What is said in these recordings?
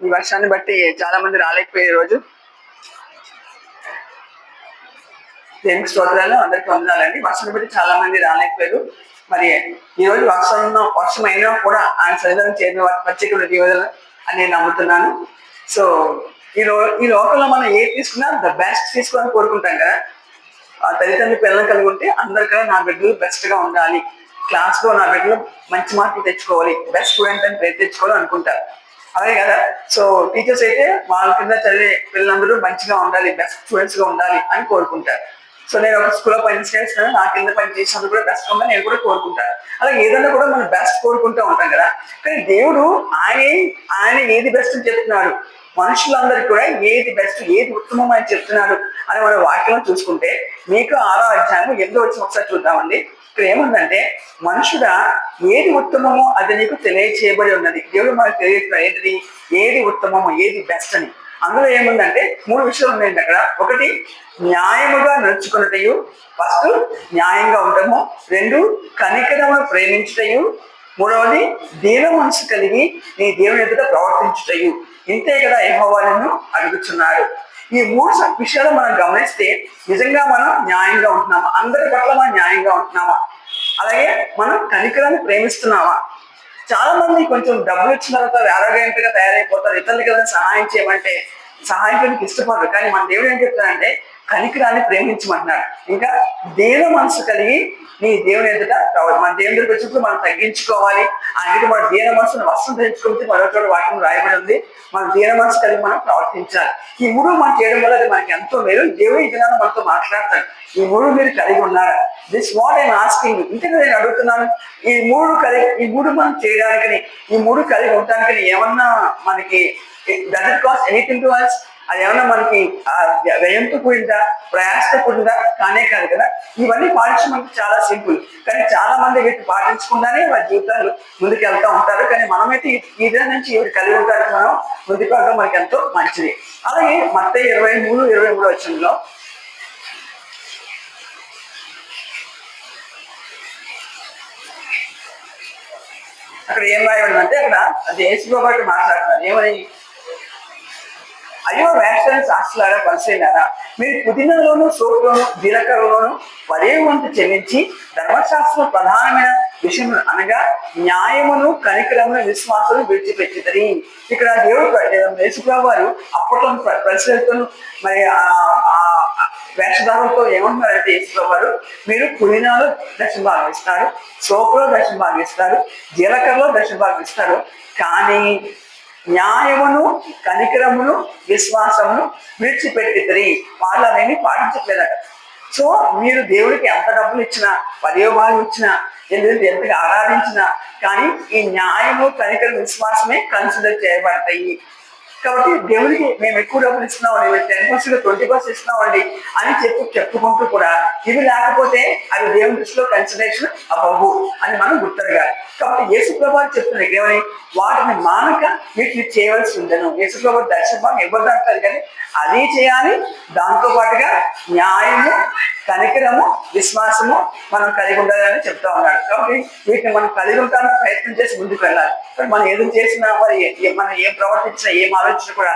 ఈ వర్షాన్ని బట్టి చాలా మంది రాలేకపోయే రోజు. దేవునికి స్తోత్రాలు, అందరికి వందనాలండి. వర్షాన్ని బట్టి చాలా మంది రాలేకపోయారు. మరి ఈ రోజు వర్షం అయినా కూడా ఆయన సన్నిధానం చేరిన వారి ప్రత్యేకమైన దీవెనలు అని నేను నమ్ముతున్నాను. సో ఈ లోకంలో మనం ఏది తీసుకున్నా ద బెస్ట్ తీసుకోవాలని కోరుకుంటాం కదా. ఆ తల్లిదండ్రులు పిల్లలు కలిగి ఉంటే అందరికన్నా నా బిడ్డలు బెస్ట్ గా ఉండాలి, క్లాస్ లో నా బిడ్డలు మంచి మార్కులు తెచ్చుకోవాలి, బెస్ట్ స్టూడెంట్ అని పేరు తెచ్చుకోవాలి అనుకుంటారు. అలాగే కదా. సో టీచర్స్ అయితే వాళ్ళ కింద చదివే పిల్లలందరూ మంచిగా ఉండాలి, బెస్ట్ స్టూడెంట్స్ గా ఉండాలి అని కోరుకుంటారు. సో నేను ఒక స్కూల్లో పనిచేస్తున్నాను, నా కింద పని చేసినప్పుడు కూడా బెస్ట్ ఉందని నేను కూడా కోరుకుంటాను. అలాగే ఏదైనా కూడా మనం బెస్ట్ కోరుకుంటూ ఉంటాం కదా. కానీ దేవుడు ఆయన ఏది బెస్ట్ అని చెప్తున్నాడు, మనుషులందరికీ కూడా ఏది బెస్ట్, ఏది ఉత్తమం అని చెప్తున్నాడు అని మన వాక్యం చూసుకుంటే, మీకు 6వ అధ్యాయం 8వ వచనం ఒకసారి చూద్దామండి. ఇక్కడ ఏముందంటే, మనుషుడా ఏది ఉత్తమమో అది నీకు తెలియచేయబడి ఉన్నది. దేవుడు మనకు తెలియజేస్తున్నాడు ఏంటిది, ఏది ఉత్తమమో ఏది బెస్ట్ అని. అందులో ఏముందంటే 3 విషయాలు ఉన్నాయండి అక్కడ. ఒకటి, న్యాయముగా నడుచుకున్నటయు, ఫస్ట్ న్యాయంగా ఉండటము. 2, కనికరమును ప్రేమించుటయు. 3వది, దీన మనసు కలిగి నీ దేవుని ఎదుట ప్రవర్తించుటయు. ఇంతే కదా యెహోవా నిన్ను అడుగుతున్నాడు. ఈ 3 విషయాలు మనం గమనిస్తే నిజంగా మనం న్యాయంగా ఉంటున్నామా, అందరి పట్ల మనం న్యాయంగా ఉంటున్నామా, అలాగే మనం కనికరాన్ని ప్రేమిస్తున్నామా. చాలా మంది కొంచెం డబ్బులు ఇచ్చిన తర్వాత ఆరోగ్యంగా తయారైపోతారు, ఇతరులకి ఏదైనా సహాయం చేయమంటే సహాయం చేయడానికి ఇష్టపడరు. కానీ మన దేవుడు ఏం చెప్తాడంటే కనికరాన్ని ప్రేమించమంటున్నాడు. ఇంకా దీన మనసు కలిగి నీ దేవుని ఎదుట మన దేవుని దగ్గరికి వచ్చినప్పుడు మనం తగ్గించుకోవాలి. ఆయనకి మన దీన మనసును వస్త్రం ధరించుకుంటే మరో చోట వాక్యం రాయబడి ఉంది, మన దీన మనసు కలిగి మనం ప్రవర్తించాలి. ఈ 3 మనం చేయడం వల్ల అది మనకి ఎంతో మేలు. దేవుడు ఈ దినాన్ని మనతో మాట్లాడతాడు. ఈ 3 మీరు కలిగి ఉన్నారా? This what I'm asking. ఇంతగా నేను అడుగుతున్నాను, ఈ 3 మనం చేయడానికని, ఈ 3 కలిగి ఉండటానికని ఏమన్నా మనకి does it cost anything to us? అది ఏమన్నా మనకి వ్యయంతో కూడిందా, ప్రయాసతో కూడిందా? కానే కాదు కదా. ఇవన్నీ పాటించడం మనకి చాలా సింపుల్. కానీ చాలా మంది వీటిని పాటించకుండానే వారి జీవితాలు ముందుకు వెళ్తూ ఉంటారు. కానీ మనమైతే ఈ దినం నుంచి ఇవి కలిగి ఉంటారు, మనం ముందుకు వెళ్ళడం మనకి ఎంతో మంచిది. అలాగే మత్తయి 23:23 వచనంలో అక్కడ ఏం రాయబడిందంటే, అక్కడ అది యేసుప్రభువు గారు మాట్లాడుతున్నారు. ఏమని, అయ్యో వేషాల శాస్త్రులారా, పరిశీలారా, మీరు పుదీనాలోను, సోపులోను, జీలకర్రలోను వరే వంతు చెల్లించి ధర్మశాస్త్రం ప్రధానమైన విషయములు అనగా న్యాయమును, కనికరమును, విశ్వాసము విడిచిపెట్టింది. ఇక్కడ దేవుడు యేసుప్రభువు వారు అప్పట్లో పరిశీలతో మరి వేషధారంతో ఏమంటున్నారంటే, యేసుప్రభువు వారు మీరు పుదీనాలో దశభాగం ఇస్తారు, సోపులో దశభాగం ఇస్తారు, జీలకర్రలో దశభాగం ఇస్తారు, కానీ న్యాయమును, కనికరమును, విశ్వాసమును విడిచిపెట్టిద్దరి. వాళ్ళు అవన్నీ పాటించట్లేదట. సో మీరు దేవుడికి ఎంత డబ్బులు ఇచ్చినా, 10వ భాగం ఇచ్చినా, ఎంతగా ఆరాధించినా, కానీ ఈ న్యాయము, కనికరం, విశ్వాసమే కన్సిడర్ చేయబడతాయి. కాబట్టి దేవుడికి మేము ఎక్కువ డబ్బులు ఇస్తున్నామండి, 10%, 20% ఇస్తున్నామండి అని చెప్పుకుంటూ కూడా ఇవి లేకపోతే అవి దేవుని దృష్టిలో కన్సిడరేషన్ అవ్వవు అని మనం గుర్తెరగాలి. కాబట్టి యేసుప్రభువు చెప్తున్నాయి ఏమని, వాటిని మానక వీటిని చేయవలసి ఉండను. యేసుప్రభువు దర్శనం ఇవ్వదంటారు, కానీ అది చేయాలి. దాంతో పాటుగా న్యాయము, కనికరము, విశ్వాసము మనం కలిగి ఉండాలని చెప్తా ఉన్నాడు. కాబట్టి వీటిని మనం కలిగి ఉండడానికి ప్రయత్నం చేసి ముందుకు వెళ్ళాలి. మనం ఏదో చేసినా, మరి మనం ఏం ప్రవర్తించినా, ఏం ఆలోచన కూడా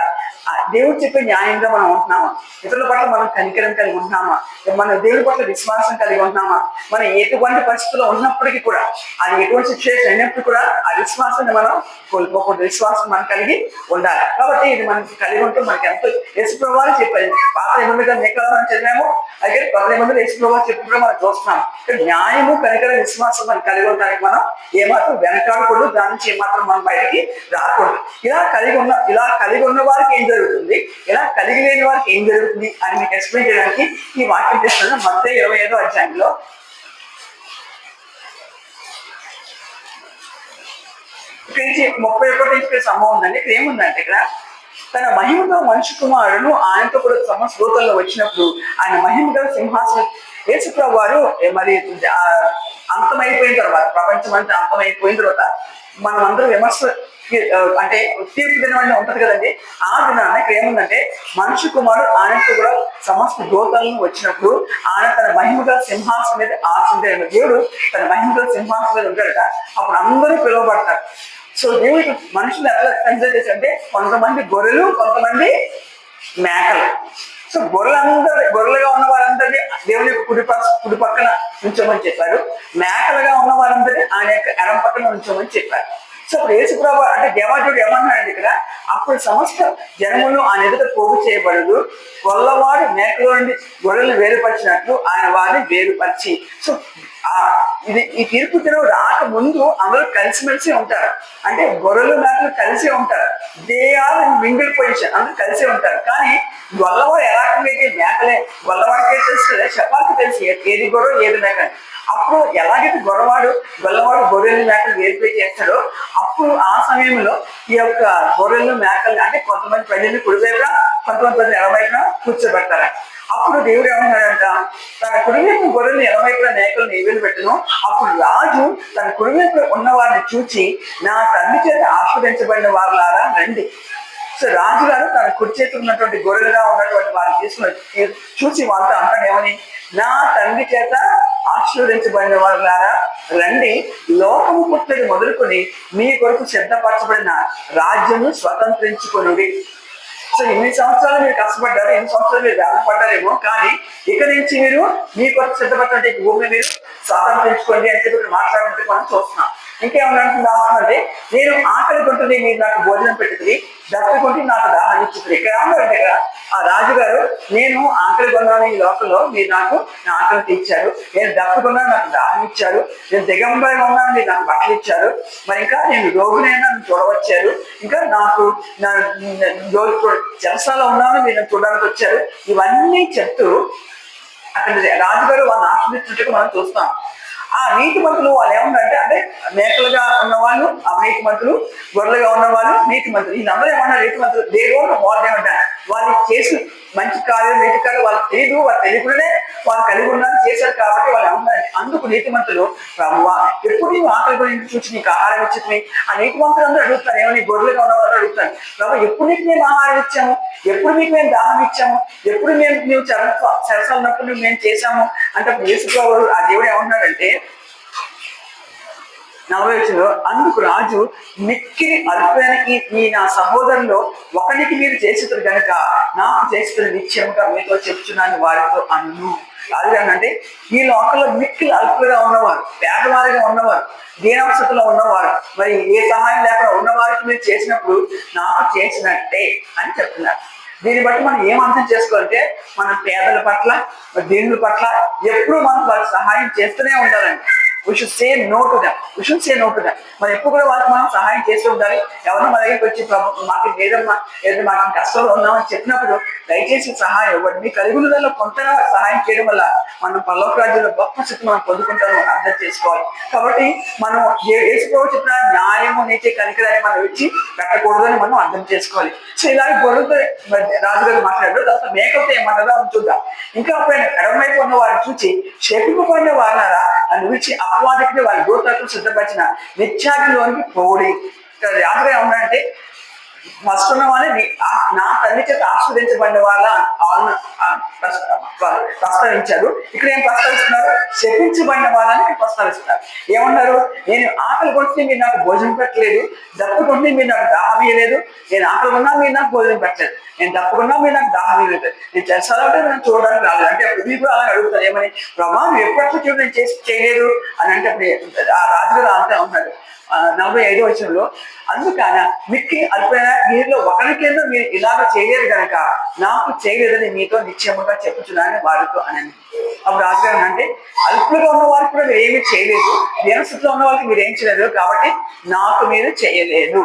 దేవుడు చెప్పే న్యాయంగా మనం ఉంటున్నామా, ఇతరుల పట్ల మనం కనికరం కలిగి ఉంటున్నామా, మన దేవుడి పట్ల విశ్వాసం కలిగి ఉంటున్నామా, మనం ఎటువంటి పరిస్థితుల్లో ఉన్నప్పటికీ కూడా, అది ఎటువంటి సిచ్యువేషన్ అయినప్పుడు కూడా ఆ విశ్వాసాన్ని మనం కోల్పోకూడదు. విశ్వాసం మనం కలిగి ఉండాలి. కాబట్టి ఇది మనకి కలిగి ఉంటే మనకి ఎంతో. యేసుప్రభువు చెప్పారు, పాత నిబంధన మనం చదివాము, అయితే కొత్త నిబంధన యేసుప్రభువు చెప్పుకుంటే మనం చూస్తున్నాం. న్యాయము, కనికరం, విశ్వాసం మనం కలిగి ఉండడానికి మనం ఏమాత్రం వెనకాడకూడదు, దాని నుంచి ఏమాత్రం మనం బయటికి రాకూడదు. ఇలా కలిగి ఉన్న వారికి ఏం జరుగుతుంది, ఇలా కలిగి లేని వారికి ఏం జరుగుతుంది అని మీకు ఎక్స్ప్లెయిన్ చేయడానికి ఈ వాక్యం చేస్తున్నాను. మత్తయి 25వ అధ్యాయంలో ఇక్కడి నుంచి 31 నుంచి సంభవం ఉందండి. ఇక్కడ ఏముందంటే, ఇక్కడ తన మహిమతో మనిషి కుమారుడు ఆయనతో కూడా సమస్రోతల్లో వచ్చినప్పుడు ఆయన మహిమ గల సింహాసనం, యేసుప్రభువు వారు మరి అంతమైపోయిన తర్వాత, ప్రపంచం అంతా అంతమైపోయిన తర్వాత మనం అందరూ విమర్శ అంటే తీర్పు దినం ఉంటది కదండి. ఆ దినాన ఇక్కడ ఏముందంటే, మనిషి కుమారుడు ఆయనతో కూడా సమస్త దూతలను వచ్చినప్పుడు ఆయన తన మహిమగా సింహాసనం మీద ఆశించాడు. దేవుడు తన మహిమగా సింహాసనం మీద ఉంటాడట. అప్పుడు అందరూ పిలువబడతారు. సో దేవుడికి మనుషులు ఎట్లా కన్సిడర్ చేసి అంటే కొంతమంది గొర్రెలు, కొంతమంది మేకలు. సో గొర్రెలుగా ఉన్న వారందరినీ దేవుని యొక్క కుడి పక్కన ఉంచమని చెప్పారు. మేకలుగా ఉన్న వారందరినీ ఆయన యొక్క ఎడం పక్కన ఉంచమని చెప్పారు. సో ఇప్పుడు యేసుప్రభు అంటే దేవాదేవుడు ఏమన్నాడండి ఇక్కడ, అప్పుడు సమస్త జనములు ఆయన ఎదుట పోగు చేయబడదు, గొల్లవాడు మేకలో నుండి గొర్రెలను వేరుపరిచినట్లు ఆయన వారిని వేరుపరిచి. సో ఈ తీర్పు దినం రాక ముందు అందరూ కలిసిమెలిసి ఉంటారు. అంటే గొర్రెలు మేకలు కలిసి ఉంటారు. They are in mingle position, అందరూ కలిసి ఉంటారు. కానీ గొల్లవాడు ఏ రకంగా అయితే మేకలే గొల్లవాడికే తెలుస్తుంది, చెప్పాల్సి తెలిసి ఏది గొర్రె ఏది మేక. అప్పుడు ఎలాగైతే గొల్లవాడు గొర్రెలు మేకలు వేరుపై చేస్తాడో అప్పుడు ఆ సమయంలో ఈ యొక్క గొర్రెలు మేకలు అంటే కొంతమంది ప్రజల్ని కుడివైపున, కొంతమంది ప్రజలు ఎడవైపున కూర్చోబెడతారు. అప్పుడు దేవుడు ఏమన్నాడంట, తన కుడివైపు గొర్రెలు ఎడవైపున మేకలు నీవేలు పెట్టను. అప్పుడు రాజు తన కుడివైపు ఉన్న వారిని చూచి, నా తండ్రి చేత ఆస్వాదించబడిన వారులారా రండి. సో రాజుగారు తన కుడి చేతులు ఉన్నటువంటి గొర్రెలుగా ఉన్నటువంటి వారిని తీసుకుని చూసి వాళ్ళతో అంటాడు ఏమని, నా తండ్రి చేత ఆశీర్వదించబడిన వారులారా రండి, లోకము పుట్టడి మొదలుకొని మీ కొరకు సిద్ధపరచబడిన రాజ్యము స్వతంత్రించుకొనుడి. సో ఎన్ని సంవత్సరాలు మీరు కష్టపడ్డారు, ఎన్ని సంవత్సరాలు మీరు వేదపడ్డారేమో, కానీ ఇక నుంచి మీరు మీ కొరకు సిద్ధపడినటువంటి భూమిని మీరు స్వాతంత్రించుకోండి అని చెప్పి మాట్లాడినట్టు మనం చూస్తున్నాం. ఇంకేమన్నా అంటే, నేను ఆకలి కొంటుంది మీరు నాకు భోజనం పెట్టుతుంది, దప్పుకుంటే నాకు దాహం ఇచ్చుతుంది. ఇక్కడ ఏమన్నారంటే ఇక్కడ ఆ రాజుగారు, నేను ఆకలి కొన్నాను ఈ లోకంలో, మీరు నాకు నా ఆకలి తీర్చారు, నేను దప్పుకున్నాను నాకు దాహం ఇచ్చారు, నేను దిగంబరిగా ఉన్నాను మీరు నాకు బట్టలు ఇచ్చారు, మరి ఇంకా నేను రోగునైనా నన్ను చూడవచ్చారు, ఇంకా నాకు జలసాలో ఉన్నాను మీరు చూడడానికి వచ్చారు. ఇవన్నీ చెప్తూ అక్కడ రాజుగారు వాళ్ళని ఆస్వాదించినట్టుగా మనం చూస్తాం. ఆ నీతి మంతులు వాళ్ళు ఏమన్నారంటే, అంటే మేకలుగా ఉన్నవాళ్ళు నీతి మంతులు, గొర్రెలుగా ఉన్నవాళ్ళు నీతి మంతులు, వీళ్ళందరూ ఏమన్నారు నీతి మంతులు, దేవుడు వాళ్ళు ఏమంటారు, వాళ్ళు చేసి మంచి కార్యం నీతి కార్యం వాళ్ళకి తెలియదు, వాళ్ళు తెలియకుండానే వాళ్ళు కలిగి ఉన్నారు చేశారు కాబట్టి వాళ్ళు ఏమన్నారంటే, అందుకు నీతి మంతులు ప్రభువా ఎప్పుడు నీవు ఆకలి గురించి చూసి నీకు ఆహారం ఇచ్చింది. ఆ నీతి మంతులు అందరూ అడుగుతారు, ఏమో నీ గొర్రెలుగా ఉన్న వాళ్ళు అడుగుతారు, ప్రభు ఎప్పుడు నీకు మేము ఆహారం ఇచ్చాము, ఎప్పుడు మీకు మేము దాహం ఇచ్చాము, ఎప్పుడు మేము చెరసాలు ఉన్నప్పుడు మేము చేశాము అంటే యేసుప్రభువు ఆ దేవుడు ఏమంటున్నాడంటే 40 అందుకు రాజు మిక్కిలి అల్పైన ఈ నా సహోదరులో ఒకరికి మీరు చేసేది కనుక నాకు చేసేది నిశ్చయంగా మీతో చెప్తున్నాను వారితో అన్ను. అంటే ఈ లోకంలో మిక్కిలి అల్పులుగా ఉన్నవారు, పేదవారిగా ఉన్నవారు, దీనావస్థలో ఉన్నవారు, మరి ఏ సహాయం లేకుండా ఉన్నవారికి మీరు చేసినప్పుడు నాకు చేసినట్టే అని చెప్తున్నారు. దీన్ని బట్టి మనం ఏం అర్థం చేసుకోవాలంటే, మన పేదల పట్ల దీనుల పట్ల ఎప్పుడు మనం వాళ్ళకి సహాయం చేస్తూనే ఉండాలండి. We should say no to them. We should say no to them. మనం ఎప్పుడు కూడా వాళ్ళకి మనం సహాయం చేస్తూ ఉండాలి. ఎవరో మన దగ్గరికి వచ్చి మాకు లేదమ్మా ఏదో మాకు కష్టంలో ఉన్నామని చెప్పినప్పుడు దయచేసి సహాయం ఇవ్వండి. మీ కలిగులలో కొంత సహాయం చేయడం వల్ల మనం పరలోక రాజ్యంలో గొప్ప స్థితి మనం పొందుకుంటామని మనం అర్థం చేసుకోవాలి. కాబట్టి మనం యేసుప్రభువు చెప్పిన న్యాయము నీతి కనికరాన్ని మనం ఇచ్చి పెట్టకూడదని మనం అర్థం చేసుకోవాలి. సో ఇలాగే గొర్రెలతో రాజుగారు మాట్లాడారు. తర్వాత మేకలతో ఏమంటారో అని చూద్దాం. ఇంకా ఎడమవైపు ఉన్న వారిని చూసి శపింపబడిన వారారా అని విడిచి అపవాదికి వారి దూతలకు సిద్ధపరిచిన నిత్యాగ్నిలోనికి పోడి. ఇక్కడ రాజుగా ఏమన్నారంటే, ఫస్ట్ ఉన్న వాళ్ళని నా తండ్రి చేత ఆస్వాదించబడిన వాళ్ళ ప్రస్తావించారు. ఇక్కడ ఏం ప్రస్తావిస్తున్నారు, శపించబడిన వాళ్ళని ప్రస్తావిస్తున్నారు. ఏమన్నారు, నేను ఆకలి కొట్టి మీరు నాకు భోజనం పెట్టలేదు, దప్పుకుంటే మీరు నాకు దాహం ఇయ్యలేదు, నేను ఆకలి కొన్నా మీరు నాకు భోజనం పెట్టలేదు, నేను తప్పకుండా మీరు నాకు దాహం ఇవ్వలేదు, నేను చేస్తానంటే నేను చూడడానికి రాలేదు అంటే అప్పుడు మీరు అలా అడుగుతారు ఏమని, ప్రభావం ఎప్పుడు చూడ నేను చేయలేదు అని అంటే అప్పుడు ఆ రాజుగారు అంతా ఉన్నాడు 45వ వచనంలో, అందుకని మిక్కి అల్పైన వీరిలో ఒకరికేందో మీరు ఇలాగ చేయలేరు కనుక నాకు చేయలేదని మీతో నిశ్చయముగా చెప్పుచున్నానని వారితో అని. అప్పుడు రాజుగారు అంటే, అల్పులుగా ఉన్న వారికి కూడా మీరు ఏమీ చేయలేదు, దీనస్థితిలో ఉన్న వాళ్ళకి మీరు ఏం చేయలేదు కాబట్టి నాకు మీరు చేయలేదు.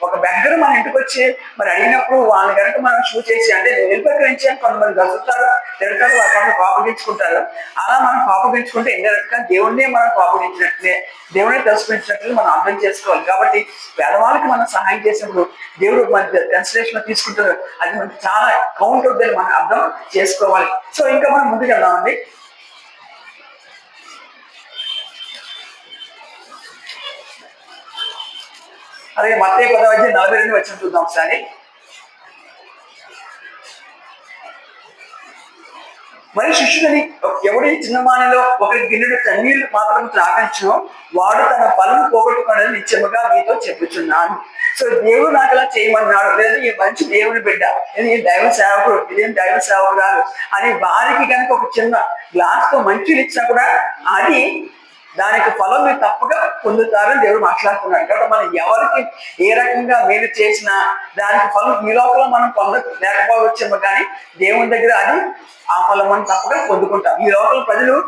ఒక బెగ్గర మన ఇంటికి వచ్చి మరి అడిగినప్పుడు వాళ్ళని కనుక మనం షూ చేసి అంటే వెళ్ళిపోయించి అని కొంతమంది గలుగుతారు, తిడతారు, వాళ్ళని కోపగించుకుంటారు. అలా మనం కోపగించుకుంటే ఇండైరెక్ట్ గా దేవుణ్ణి మనం కోపగించినట్లే, దేవుడిని తెలుసుకున్నట్లే మనం అర్థం చేసుకోవాలి. కాబట్టి పేదవాళ్ళకి మనం సహాయం చేసినప్పుడు దేవుడు మన కన్సిడరేషన్ లో తీసుకుంటారు, అది మనకి చాలా కౌంట్ అవుతుందని మనం అర్థం చేసుకోవాలి. సో ఇంకా మనం ముందుకు వెళ్దామండి. అలాగే మత్తయి 10:42 వచ్చిన చూద్దాం ఒకసారి. మరి శిష్యులని ఎవడి చిన్నమానిలో ఒకరి గిన్నెడు కన్నీళ్లు మాత్రం త్రాగించునో వాడు తన ఫలం పోగొట్టుకోవడానికి నిత్యముగా మీతో చెప్పుచున్నాను. సో దేవుడు నాకు అలా చేయమన్నాడు, లేదా ఈ మంచి దేవుని బిడ్డ, ఇది దైవ సేవకుడు, ఇదేం దైవ సేవకురాలు అని వారికి కనుక ఒక చిన్న గ్లాస్ తో మంచిలు ఇచ్చినా కూడా అది దానికి ఫలం మీరు తప్పగా పొందుతారని దేవుడు మాట్లాడుతున్నాడు. కాబట్టి మనం ఎవరికి ఏ రకంగా మేలు చేసినా దానికి ఫలం ఈ లోపల మనం లేకపోవచ్చేమో కానీ దేవుని దగ్గర అది ఆ ఫలం మనం తప్పగా పొందుకుంటాం. ఈ లోపల ప్రజలు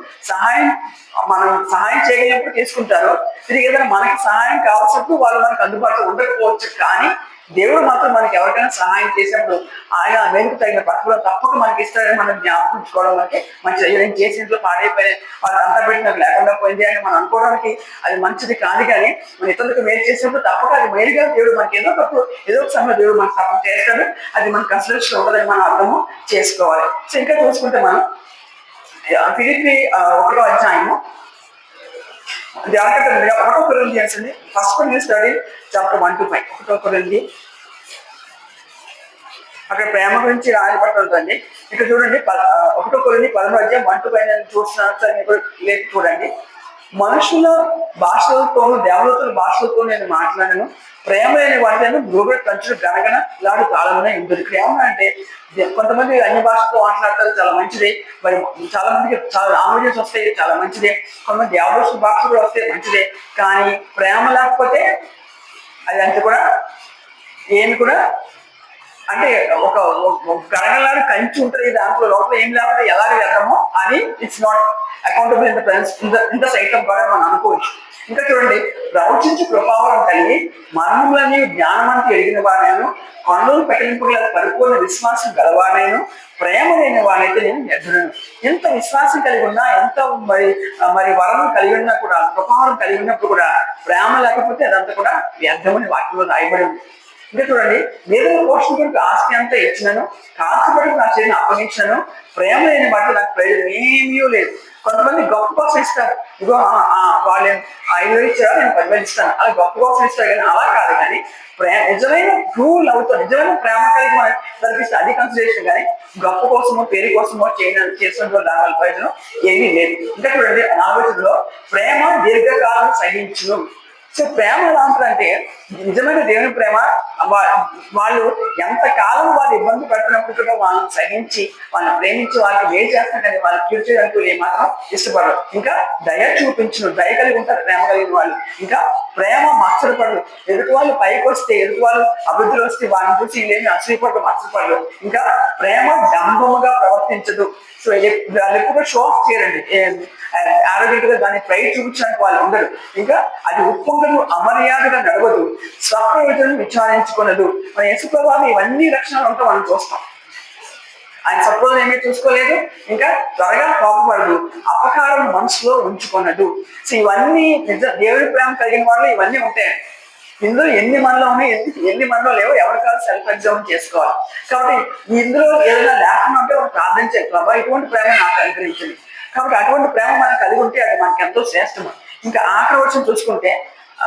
మనం సహాయం చేయగలిగినప్పుడు తీసుకుంటారు, తిరిగి ఏదైనా మనకి సహాయం కావాల్సినప్పుడు వాళ్ళు మనకు అందుబాటులో ఉండకపోవచ్చు. కానీ దేవుడు మాత్రం మనకి ఎవరికైనా సహాయం చేసినప్పుడు ఆయన మేలుకు తగిన ప్రతిఫలం తప్పక మనకి ఇస్తారని మనం జ్ఞాపకించుకోవడం మనకి మంచిది. నేను చేసిన ఇంట్లో పాడైపోయిన వాళ్ళు అంతా పెట్టినట్టు లేకుండా పోయింది అని మనం అనుకోవడానికి అది మంచిది కాదు. కానీ మన ఇతరులకు మేలు చేసినప్పుడు తప్పక అది మేలుగా దేవుడు మనకి ఏదో ఒక సమయంలో దేవుడు మనకు తప్పక చేస్తాడు. అది మనకు కన్సిడరేషన్ ఉండదని మనం అర్థము చేసుకోవాలి. సో ఇంకా చూసుకుంటే మనం ఫిలిప్పీ 1వ అధ్యాయము ఒకటో కొరింథియన్స్ అండి. First study chapter 1-5. 1 కొరింథీ అక్కడ ప్రేమ గురించి రాయబడి ఉంటుందండి. ఇక్కడ చూడండి 1 కొరింథీ 11వ అధ్యాయం 1-5 చూస్తున్నారు లేక చూడండి. మనుషుల భాషలతోనూ దేవదూతల భాషలతో నేను మాట్లాడాను, ప్రేమ లేని వాటిని భూగడ కంచులు గనగన లాడు కాలంలో ఉంటుంది. ఇక్కడ ఏమన్నా కొంతమంది అన్య భాషతో మాట్లాడతారు, చాలా మంచిదే. మరి చాలా మందికి చాలా లాంగ్వేజెస్ వస్తాయి, చాలా మంచిదే. కొంతమంది దేవదూతల భాష కూడా వస్తే మంచిదే. కానీ ప్రేమ లేకపోతే అది అంత కూడా ఏమి కూడా అంటే ఒక గడగలాడు కంచి ఉంటుంది, దాంట్లో లోపల ఏం లేకపోతే ఎలాగ వెళ్తామో అది it's not accountable in the sight of God మనం అనుకోవచ్చు. ఇంకా చూడండి, ప్రవచించి కృపావరం కలిగి మరణములని జ్ఞానమంతా ఎరిగిన వాడేను, కొండలు పెట్టింపుగల పరిపూర్ణ విశ్వాసం గలవాడేను, ప్రేమ లేని వాడైతే నేను వ్యర్థులను. ఎంత విశ్వాసం కలిగి ఉన్నా, ఎంత మరి వరం కలిగి ఉన్నా కూడా, కృపావరం కలిగి ఉన్నప్పుడు కూడా ప్రేమ లేకపోతే అదంతా కూడా వ్యర్థమని వాక్యంలో రాయబడి ఉంది. ఇంకా చూడండి, ఏదో పోషణ కొరకు ఆస్తి అంతా ఇచ్చినాను, కాల్చబడి నా చేతిని అప్పగించాను, ప్రేమ లేని వాటి నాకు ప్రయోజనం ఏమీ లేదు. కొంతమంది గొప్ప కోసం ఇస్తారు, ఇగో వాళ్ళు 5,000 ఇచ్చారో నేను 10,000 ఇస్తాను, అలా గొప్ప కోసం ఇస్తారు. కానీ అలా కాదు. కానీ నిజమైన ట్రూ లవ్ తో నిజమైన ప్రేమ కలిగి మనకి కనిపిస్తే అది కన్సిడరేషన్. కానీ గొప్ప కోసమో పేరు కోసమో చేసినట్టు దాని ప్రయోజనం ఏమీ లేదు. ఇంకా చూడండి 4వ ప్రేమ దీర్ఘకాలం సహించును. సో ప్రేమ ఎలా ఉంటుందంటే నిజమైన దేవుని ప్రేమ వాళ్ళు ఎంతకాలం వాళ్ళు ఇబ్బంది పడుతున్నప్పుడు కూడా వాళ్ళని సహించి వాళ్ళని ప్రేమించి వాళ్ళకి వేడి చేస్తారు. కానీ వాళ్ళు తీర్చేదంటూ ఏమాత్రం ఇష్టపడరు. ఇంకా దయ చూపించును, దయ కలిగి ఉంటారు ప్రేమ కలిగిన వాళ్ళు. ఇంకా ప్రేమ మత్సరపడరు. ఎదుటి వాళ్ళు పైకి వస్తే, ఎదుటి వాళ్ళు అభివృద్ధిలో వస్తే వాళ్ళని చూసి వీళ్ళేమి అసూయపడరు, మత్సరపడరు. ఇంకా ప్రేమ డంబముగా ప్రవర్తించదు. సో వాళ్ళు ఎక్కువగా షో ఆఫ్ చేయరండి, ఆరోగ్యంగా దాన్ని ప్రైడ్ చూపించడానికి వాళ్ళు ఉండరు. ఇంకా అది ఉప్పొంగదు, అమర్యాదగా నడవదు, స్వప్రయోజనం విచారించుకున్నదు. మన యేసుప్రభువు ఇవన్నీ లక్షణాలు ఉంటే మనం చూస్తాం. ఆయన సపోజ్ ఏమీ చూసుకోలేదు, ఇంకా త్వరగా కోపపడదు, అపకారం మనసులో ఉంచుకున్నదు. సో ఇవన్నీ దేవుడి ప్రేమ కలిగిన వాళ్ళు ఇవన్నీ ఉంటాయండి. ఇందులో ఎన్ని మనలో ఉన్నాయి, ఎన్ని మనలో లేవో ఎవరికాలు సెల్ఫ్ ఎగ్జామ్ చేసుకోవాలి. కాబట్టి ఇందులో ఏదైనా లేకుండా ఉంటే ఒక ప్రార్థన చేయాలి, ప్రభా ఇటువంటి ప్రేమ నాకు అనుగ్రహించింది. కాబట్టి అటువంటి ప్రేమ మనం కలిగి ఉంటే అది మనకి ఎంతో శ్రేష్టము. ఇంకా ఆఖరి వచనం చూసుకుంటే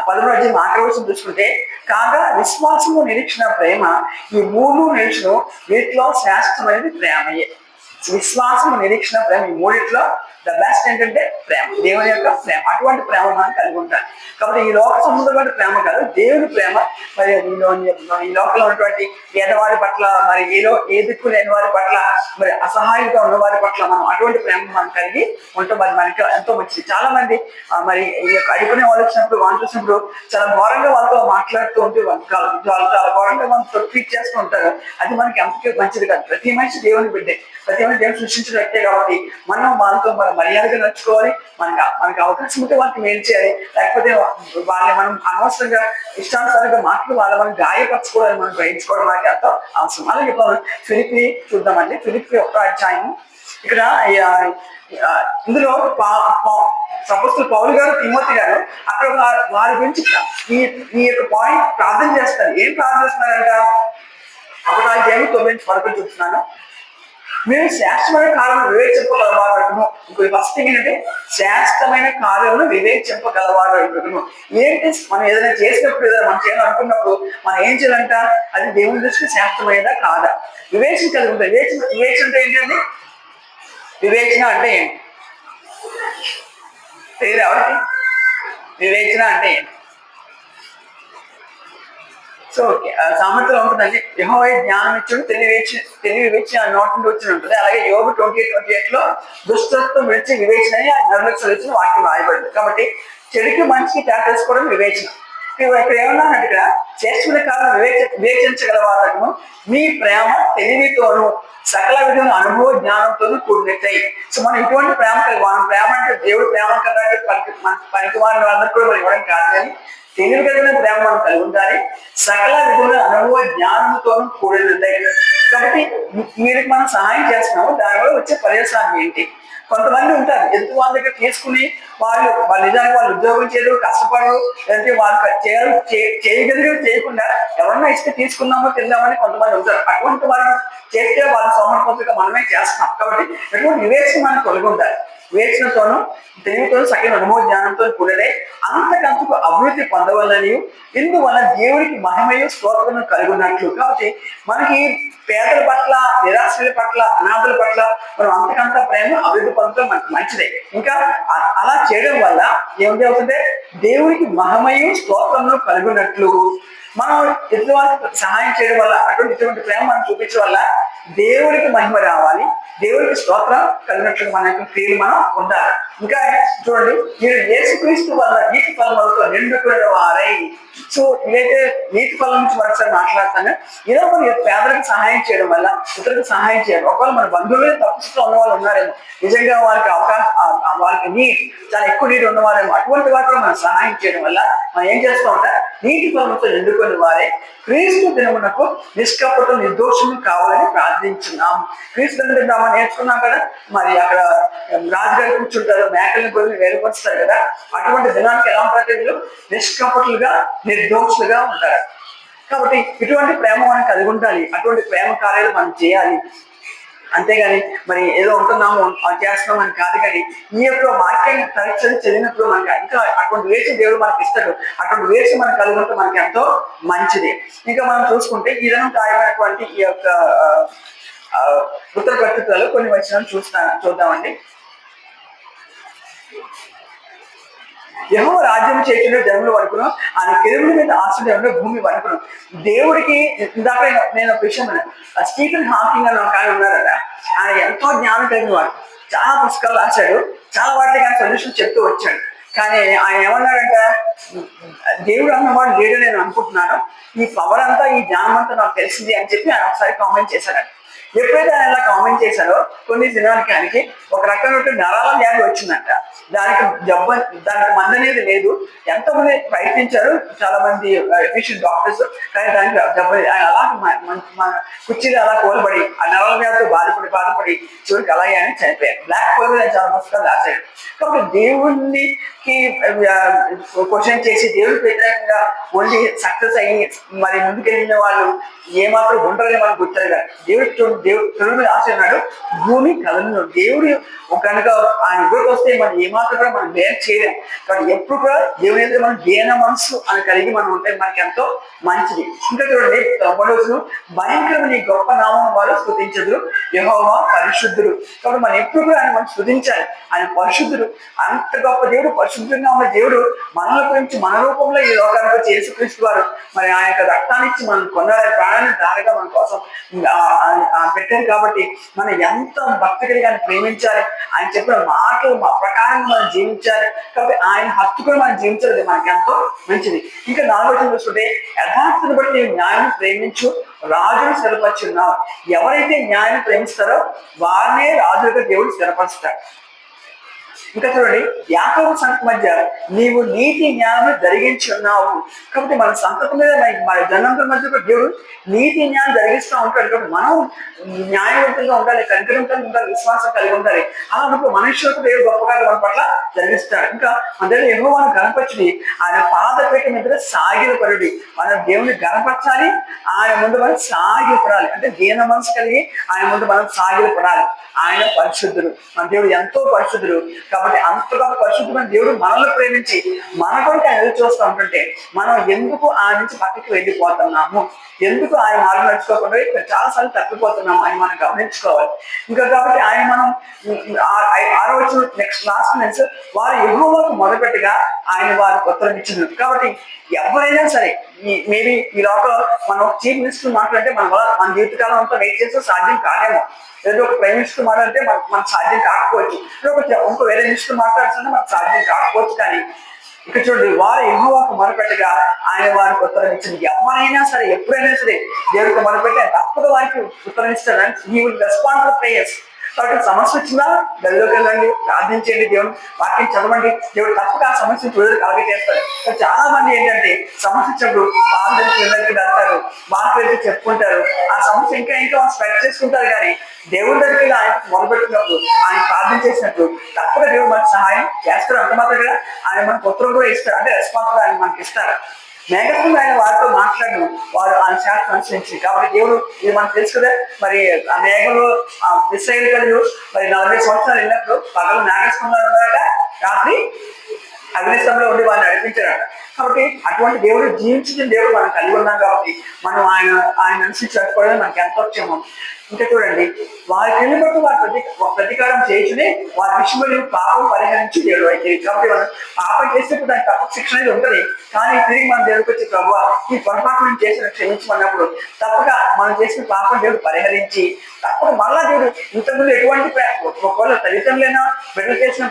11వ అధ్యాయం ఆఖరి వచనం చూసుకుంటే, కాగా విశ్వాసము, నిరీక్షణ, ప్రేమ ఈ 3 నిరీక్షణ వీటిలో శ్రేష్టమైనది ప్రేమయే. విశ్వాసము, నిరీక్షణ, ప్రేమ ఈ 3లో ద బెస్ట్ ఏంటంటే ప్రేమ, దేవుని యొక్క ప్రేమ. అటువంటి ప్రేమ మనం కలిగి ఉంటాం. కాబట్టి ఈ లోక సంబంధమైన ప్రేమ కాదు, దేవుని ప్రేమ. మరి ఈ లోకంలో ఉన్నటువంటి పేదవారి పట్ల, మరి ఏ దిక్కు లేని వారి పట్ల, మరి అసహాయంగా ఉన్న వారి పట్ల మనం అటువంటి ప్రేమ మనం కలిగి ఉంటాం. అది మనకి ఎంతో మంచిది. చాలా మంది మరి ఈ యొక్క అడుగునే వాళ్ళు వచ్చినప్పుడు, వాళ్ళు చూసినప్పుడు చాలా ఘోరంగా వాళ్ళతో మాట్లాడుతూ ఉంటే వాళ్ళు చాలా ఘోరంగా మనతో ట్రీట్ చేస్తూ ఉంటారు. అది మనకి ఎంతకీ మంచిది కాదు. ప్రతి మనిషి దేవుని బిడ్డే, ప్రతి మనిషి దేవుని సృష్టించిన వ్యక్తే. కాబట్టి మనం వాళ్ళతో మర్యాదగా నడుచుకోవాలి. మనకి అవకాశం ఉంటే వాళ్ళకి మేలు చేయాలి. లేకపోతే వాళ్ళని మనం అనవసరంగా ఇష్టానుసారంగా వాళ్ళని మనం గాయపరచుకోవాలని మనం గ్రహించుకోవడం మనకి ఎంతో అవసరం. అలాగే ఫిలిప్పీ చూద్దామండి. ఫిలిప్పీ 1వ అధ్యాయం. ఇక్కడ ఇందులో అపోస్తలుడు పౌలు గారు, తిమోతి గారు అక్కడ వారి గురించి ఈ యొక్క పాయింట్ ప్రార్థన చేస్తారు. ఏం ప్రార్థన చేస్తున్నారంట? 1వ అధ్యాయం 9-11 చూస్తున్నాను. మేము శ్రేష్టమైన కార్యములను వివేచింపగలవారును. ఇంకొక ఫస్ట్ థింగ్ ఏంటంటే శ్రేష్టమైన కార్యములను వివేచింపగలవారును. ఏంటి? మనం ఏదైనా చేసినప్పుడు, ఏదైనా మనం చేయాలనుకున్నప్పుడు మనం ఏం చేయాలంట? అది దేవుని దృష్టికి శ్రేష్టమైనదా కాదా వివేచన కలిగి ఉంటుంది. వివేచన అంటే ఏంటండి? వివేచన అంటే ఏంటి? పేరు ఎవరికి? వివేచన అంటే ఏంటి? సో సామెతలో ఉంటుందండి, యెహోవా జ్ఞానం ఇచ్చుడు తెలివి వివేచన నోటి నుండి వచ్చి ఉంటుంది. అలాగే యోబు 28:28 లో దుష్టత్వం విడిచి వివేచన అని నిర్లక్ష్యం వాక్యం రాయబడింది. కాబట్టి చెడుకి మంచికి తేడా తెలుసుకోవడం వివేచన. ఇక్కడ ఏమన్నానంటే, ఇక్కడ చేస్తున్న కాలం వివేచించగల వారను మీ ప్రేమ తెలివితోనూ సకల విధమైన అనుభవ జ్ఞానంతోనూ కూడినట్టాయి. సో మనం ఇటువంటి ప్రేమ కలిగి, మనం ప్రేమ అంటే దేవుడు ప్రేమ కన్నా పనికి వారిని అందరూ కూడా మనం ఇవ్వడం కాదు, కానీ తెలివి కలిగిన ప్రేమ మనం కలిగి ఉండాలి. సకల విధమైన అనుభవ జ్ఞానంతో కూడినది. కాబట్టి వీరికి మనం సహాయం చేస్తున్నాము, దానివల్ల వచ్చే పర్యవసానం ఏంటి? కొంతమంది ఉంటారు ఎదుటి వాళ్ళ దగ్గర తీసుకుని వాళ్ళు నిజానికి వాళ్ళు ఉద్యోగం చేయరు, కష్టపడరు, లేదంటే వాళ్ళు చేయగలిగి చేయకుండా ఎవరన్నా ఇస్తే తీసుకుందామో తిందామని కొంతమంది ఉంటారు. అటువంటి వాళ్ళు చేస్తే వాళ్ళ సోమర్పత్రిక మనమే చేస్తున్నాం. కాబట్టి ఎటువంటి వివేచన మనం కలిగి ఉండాలి. వివేచనతోనూ తెలివితో సకల అనుభవ జ్ఞానంతో కూడదే అంతకంతకు అభివృద్ధి పొందవలని, ఇందువల్ల దేవుడికి మహిమయు స్తోత్రము కలిగి ఉన్నట్లు. కాబట్టి మనకి పేదల పట్ల, నిరాశ్రుల పట్ల, అనాథుల పట్ల మనం అంతకంత ప్రేమ అభివృద్ధి పొందడం మనకు మంచిదే. ఇంకా అలా చేయడం వల్ల ఏమిటి అవుతుంటే దేవుడికి మహిమయు స్తోత్రమును కలిగి ఉన్నట్లు. మనం ఎదుటి వాళ్ళకి సహాయం చేయడం వల్ల, ఇటువంటి ప్రేమ మనం చూపించడం వల్ల దేవుడికి మహిమ రావాలి, దేవుడికి స్తోత్రం కలిగినట్లు మన యొక్క క్రియలు మనం ఉండాలి. ఇంకా చూడండి, మీరు యేసుక్రీస్తు వల్ల నీతి ఫలములతో నిండుకున్న వారై. సో ఇదైతే నీతి ఫలం నుంచి మరోసారి మాట్లాడతాను. ఏదో మనం పేదలకు సహాయం చేయడం వల్ల, ఇతరులకు సహాయం చేయడం, ఒకవేళ మన బంధువులే తప్పుస్తూ ఉన్న వాళ్ళు ఉన్నారేమో, నిజంగా వాళ్ళకి వాళ్ళకి నీట్ చాలా ఎక్కువ నీరు ఉన్నవారేమో, అటువంటి వాటిలో మనం సహాయం చేయడం వల్ల మనం ఏం చేస్తూ ఉంటాం? నీటి ఫలముతో నిండుకుని వారే క్రీస్తు దినమునకు నిష్కపట నిర్దోషము కావాలని ప్రార్థించున్నాం. క్రీస్తు దినం నేర్చుకున్నాం కదా, మరి అక్కడ రాజుగారు కూర్చుంటారు, మేకల్ని గొర్రెలు వేరుపరుస్తారు కదా, అటువంటి దినానికి ఎలా ఉంటారు? నిష్కపటులుగా నిర్దోషులుగా ఉంటారు. కాబట్టి ఇటువంటి ప్రేమ మనం కలిగి ఉండాలి, అటువంటి ప్రేమ కార్యాలు మనం చేయాలి. అంతేగాని మరి ఏదో ఉంటున్నాము చేస్తున్నాం అని కాదు. కానీ ఈ యొక్క వాక్యాన్ని పరీక్షలు చదివినప్పుడు మనకి ఇంకా అటువంటి వేసి దేవుడు మనకి ఇస్తాడు. అటువంటి వేసి మనం కలిగి ఉంటే మనకి ఎంతో మంచిది. ఇంకా మనం చూసుకుంటే ఈ దినం రాయబడినటువంటి ఈ యొక్క ఉత్తర పత్రికలలో కొన్ని వచనాలు చూద్దామండి. యెహోవా రాజ్యం చేసిన జన్మలు వరకును, ఆయన కెరూబుల మీద ఆశ్రయంలో భూమి వరకును. దేవుడికి ఇందాక నేను ఒక విషయం స్టీఫెన్ హాకింగ్ అని ఒక ఆయన ఉన్నారట. ఆయన ఎంతో జ్ఞానం కలిగిన వాడు, చాలా పుస్తకాలు రాశాడు, చాలా వాటికి ఆయన సొల్యూషన్ చెప్తూ వచ్చాడు. కానీ ఆయన ఏమన్నాడంటే, దేవుడు అన్నవాడు లేడు నేను అనుకుంటున్నాను, ఈ పవర్ అంతా ఈ జ్ఞానం అంతా నాకు తెలిసింది అని చెప్పి ఆయన ఒకసారి కామెంట్ చేశాడు. ఎప్పుడైతే ఆయన ఇలా కామెంట్ చేశారో కొన్ని దినానికి ఆయనకి ఒక రకమైన నరాల వ్యాధి వచ్చిందంట. దానికి మందు అనేది లేదు. ఎంతో మంది ప్రయత్నించారు, చాలా మంది ఎఫిషియెంట్ డాక్టర్స్, కానీ దానికి జబ్బు ఆయన అలా మన కుర్చీలు అలా కోల్పడి ఆ నరాల వ్యాధితో బాధపడి చివరికి అలాగే ఆయన చనిపోయారు. బ్లాక్ కోల్ మీద చాలా పుస్తకాలు రాశాడు. కాబట్టి దేవుడికి క్వశ్చన్ చేసి దేవుడికి వ్యతిరేకంగా ఓన్లీ సక్సెస్ అయ్యి మరి ముందుకెళ్ళిన వాళ్ళు ఏమాత్రం ఉంటారని మనం గుర్తారు కదా. దేవుడి మీద ఆశ ఉన్నాడు, భూమి కదలను. దేవుడు కనుక ఆయన ఎదురుకు వస్తే మనం ఏమాత్రం కూడా మనం వేరు చేయలేం. కాబట్టి ఎప్పుడు కూడా దేవుని ఎదురు మనం దేన మనసు అని కలిగి మనం ఉంటే మనకి ఎంతో మంచిది. ఇంకా చూడండి, పడవసును భయంకరమైన గొప్ప నామం వాళ్ళు స్తుతించదురు, యెహోవా పరిశుద్ధుడు. కాబట్టి మనం ఎప్పుడు కూడా ఆయన మనం స్తుతించాలి. ఆయన పరిశుద్ధుడు, అంత గొప్ప దేవుడు, పరిశుద్ధంగా ఉన్న దేవుడు మనల గురించి మన రూపంలో ఈ లోకానికి వచ్చి యేసుక్రీస్తు వారు మరి ఆయన యొక్క రక్తాన్ని ఇచ్చి మనం కొన్నాడు, ప్రాణాన్ని దారిగా మన కోసం పెట్టారు. కాబట్టి మనం ఎంత భక్తి కలిగి ఆయన ప్రేమించాలి, ఆయన చెప్పిన మాటలు ప్రకారంగా మనం జీవించాలి. కాబట్టి ఆయన హత్తుకుని మనం జీవించాలి, మనకి ఎంతో మంచిది. ఇంకా 4వ చూసుకుంటే, యథార్థను బట్టి నేను న్యాయం ప్రేమించు, రాజును స్థిరపరుచున్నావు. ఎవరైతే న్యాయం ప్రేమిస్తారో వారినే రాజులుగా దేవుడు స్థిరపరుస్తాడు. ఇంకా చూడండి, యాకోబు సంతతి మధ్య నీవు నీతి న్యాయం జరిగించి ఉన్నావు. కాబట్టి మన సంతతి మీద మన జనంతుల మధ్య దేవుడు నీతి న్యాయం జరిగిస్తూ ఉంటాడు. కాబట్టి మనం న్యాయవంతంగా ఉండాలి, కనికరంగా ఉండాలి, విశ్వాసం కలిగి ఉండాలి. అలా ఉన్నప్పుడు మనుషులకు దేవుడు గొప్పగా మన పట్ల జరిగిస్తాడు. ఇంకా మన దగ్గర యెహోవాను గణపరచుడి, ఆయన పాదపీఠం మీద సాగిలపరుడి. మన దేవుని గణపరచాలి, ఆయన ముందు మనం సాగిలపడాలి. అంటే దీన మనసు కలిగి ఆయన ముందు మనం సాగిలపడాలి. ఆయన పరిశుద్ధుడు, మన దేవుడు ఎంతో పరిశుద్ధుడు. కాబట్టి అంతగా పరిశుద్ధమైన దేవుడు మనల్ని ప్రేమించి మన కొరకు ఆయన ఎదురు చూస్తూ ఉంటుంటే మనం ఎందుకు ఆ నుంచి పక్కకి వెళ్ళిపోతున్నాము, ఎందుకు ఆయన మార్గం నడుచుకోకుండా ఇక్కడ చాలాసార్లు తప్పిపోతున్నాము అని మనం గమనించుకోవాలి. ఇంకా కాబట్టి ఆయన మనం ఆరో వచ్చిన నెక్స్ట్ లాస్ట్ నుంచి వారు యెహోవాకు మొదలుపెట్టగా ఆయన వారికి ఉత్తరం ఇచ్చింది. కాబట్టి ఎవరైనా సరే మేబీ ఈ లోపల మనం చీఫ్ మినిస్టర్ మాట్లాడితే మన జీవితకాలం అంతా వెయిట్ చేస్తే సాధ్యం కాదేమో. ఏదో ఒక ప్రైమ్ మినిస్టర్ మాట్లాడితే మనకు సాధ్యం కాకపోవచ్చు, ఇంకో వేరే మినిస్టర్ మాట్లాడుతుంటే మనకు సాధ్యం కాకపోవచ్చు. కానీ ఇక్కడ చూడండి, వారు యెహోవాకు మొరపెట్టగా ఆయన వారికి ఉత్తరం ఇచ్చింది. ఎవరైనా సరే ఎప్పుడైనా సరే దేవుడికి మొరపెట్టి తప్పదు వారికి ఉత్తరం ఇస్తారు. He will respond to prayers. కాబట్టి సమస్య వచ్చిందా గదిలోకి వెళ్ళండి, ప్రార్థించండి, దేవుడు వాక్యం చదవండి, దేవుడు తప్పక ఆ సమస్యను చూడడానికి అలాగే చేస్తారు. చాలా మంది ఏంటంటే సమస్య వచ్చినప్పుడు అందరికి వెళ్ళడానికి వెళ్తారు, వాళ్ళకి వెళ్ళి చెప్పుకుంటారు, ఆ సమస్య ఇంకా ఇంకా స్ప్రెడ్ చేసుకుంటారు. కానీ దేవుడి దగ్గరికి ఆయన మొదలుపెట్టినప్పుడు ఆయన ప్రార్థన చేసినప్పుడు తప్పక దేవుడు మనకు సహాయం చేస్తారు. అంత మాత్రమే ఆయన మనకు ఉత్తరం కూడా ఇస్తారు, అంటే రెస్పాన్స్ ఆయన మనకి ఇస్తారు. మేఘంలో ఆయన వారితో మాట్లాడను, వారు ఆయన శాస్త్రం అనుసరించి. కాబట్టి దేవుడు ఇది మనకు తెలుసు కదా, మరి ఆ మేఘంలో ఇశ్రాయేలు ప్రజలు మరి 40 సంవత్సరాలు వెళ్ళినప్పుడు పగలు మేఘస్కంధాలు ఉన్నారట, రాత్రి అగ్నిస్తంభంలో ఉండి వారిని నడిపించారట. కాబట్టి అటువంటి దేవుడు జీవించిన దేవుడు మనం కలిగి ఉన్నాం. కాబట్టి మనం ఆయన అనుసరించకపోవడం మనకి ఎంతో క్షేమం. ఇంకా చూడండి, వారి పెళ్లి బట్టి వారి ప్రతీకారం చేయించునే వారి విషయంలో పాపం పరిహరించి దేవుడు అయితే. కాబట్టి మనం పాపం చేసినప్పుడు దానికి తప్పక శిక్షణ అనేది ఉంటుంది. కానీ తిరిగి మన దేవుడికి వచ్చి ప్రభువా ఈ పొరపాటు నుంచి చేసిన క్షమించమన్నప్పుడు తప్పక మనం చేసిన పాపం దేవుడు పరిహరించి తప్పక మళ్ళా దేవుడు ఇంతకుముందు ఎటువంటి ఒకవేళ తల్లిదండ్రులైనా బిడ్డలు చేసిన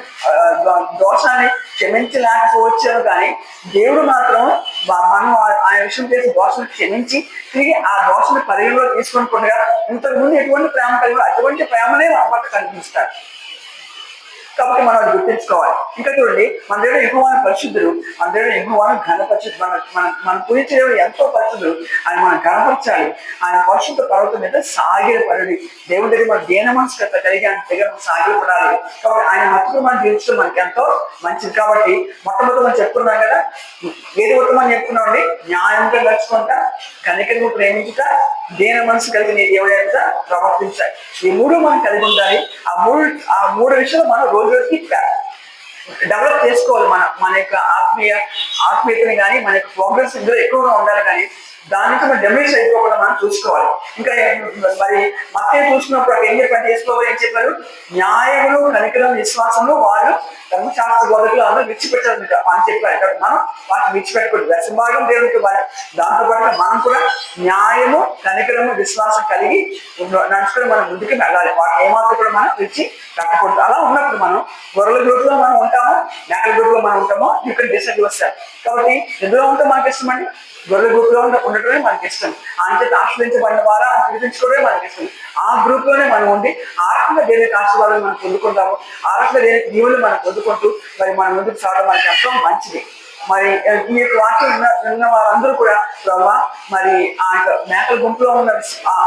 దోషాన్ని క్షమించలేకపోవచ్చాను. కానీ దేవుడు మాత్రం మనం ఆయన విషయం చేసిన దోషాన్ని క్షమించి తిరిగి ఆ దోషాన్ని పరిగణలో తీసుకొని ఇంతకు ముందు ఎటువంటి ప్రేమ కలిగి అటువంటి ప్రేమనే మన పట్ల కనిపిస్తారు. కాబట్టి మనం అది గుర్తించుకోవాలి. ఇంకా చూడండి, మన దేవుడు యెహోవాను పరిశుద్ధుడు, మన దేవుడు యెహోవాను ఘనపరచుడు. మన పూజించే దేవుడు ఎంతో పరిశుద్ధుడు, ఆయన మనం ఘనపరచాలి. ఆయన పరిశుద్ధ పర్వతం మీద సాగిలపడి దేవుడి దగ్గర మన దేన మనస్కత కలిగి ఆయన దగ్గర మనం సాగిలపడాలి. కాబట్టి ఆయన హక్కులు మనం జీవించడం మనకి ఎంతో మంచిది. కాబట్టి మొట్టమొదటి మనం చెప్పుకున్నాం కదా, ఏది ఉత్తమని చెప్పుకున్నాం అండి, న్యాయంగా నడుచుకుంటా, కనికరము ప్రేమించుట, దేన మనసు కలిగి నీ దేవుడి యొక్క ప్రవర్తించాలి. ఈ మూడు మనం కలిగి ఉండాలి. ఆ మూడు విషయాలు మనం రోజుకి డెవలప్ చేసుకోవాలి. మన యొక్క ఆత్మీయతని కానీ మన యొక్క ప్రోగ్రెస్ ఇందులో ఎక్కువగా ఉండాలి. కానీ దానికి మనం డెమినేషన్ అయిపోకుండా మనం చూసుకోవాలి. ఇంకా మరి మత్తయి చూసుకున్నప్పుడు అక్కడ ఏం చెప్పండి, చేసుకోవాలి ఏం చెప్పారు, న్యాయములు కనికరం విశ్వాసము వారు ధర్మశాస్త్ర బోధకులు అందరూ విడిచిపెట్టారు అని చెప్పారు. కాబట్టి మనం వాటిని విడిచిపెట్టకూడదు. దశభాగం దేవుడికి దాంతో పాటు మనం కూడా న్యాయము కనికరము విశ్వాసం కలిగి నడుచుకొని మనం ముందుకు వెళ్ళాలి. వాటి ఏమాత్రం కూడా మనం విడిచి కట్టకూడదు. అలా ఉన్నప్పుడు మనం గొర్రెల గ్రూపులో మనం ఉంటామో మేకల గ్రూపులో మనం ఉంటామో ఇక్కడ డిసైడ్ వస్తారు. కాబట్టి ఎందులో ఉంటాం మనకి ఇష్టం అండి, గొర్రెల గ్రూప్ లో ఉండటమే మనకి ఇష్టం. ఆయన ఆశ్రయించబడిన వారా చూపించుకోవడమే మనకి ఇష్టం. ఆ గ్రూప్ లోనే మనం ఉండి ఆ రకంగా దేవునికి ఆశీర్వాదాలు మనం పొందుకుంటాము. ఆ రకంగా దేవునికి దీవులు మనం పొందుకుంటూ మరి మన ముందుకు సాగడం మనకి ఎంతో మంచిది. మరి ఈ యొక్క వాక్యం విన్న వారందరూ కూడా ప్రభావ మరి ఆ యొక్క మేకల గుంపులో ఉన్న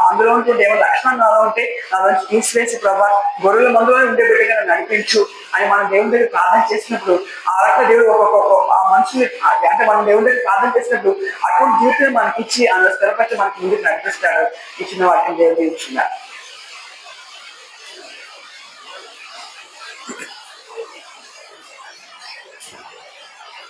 అందులో ఉంటుంటే ఏమో లక్షణం నాలో ఉంటే నా తీసివేసి ప్రభావ గొర్రెల మందులో ఉండే బిడ్డగా నడిపించు అని మనం దేవుని దగ్గర ప్రార్థన చేసినప్పుడు ఆ రకంగా దేవుడు ఒక్కొక్క ఆ మనుషులు అంటే మనం దేవుని దగ్గర ప్రార్థన చేసినప్పుడు అటువంటి జీవితం మనకి ఇచ్చి అందులో స్థిరపరిచి మనకి ముందుకు నడిపిస్తాడు. ఇచ్చిన వాక్యం దేవుడు ఇచ్చున్నారు.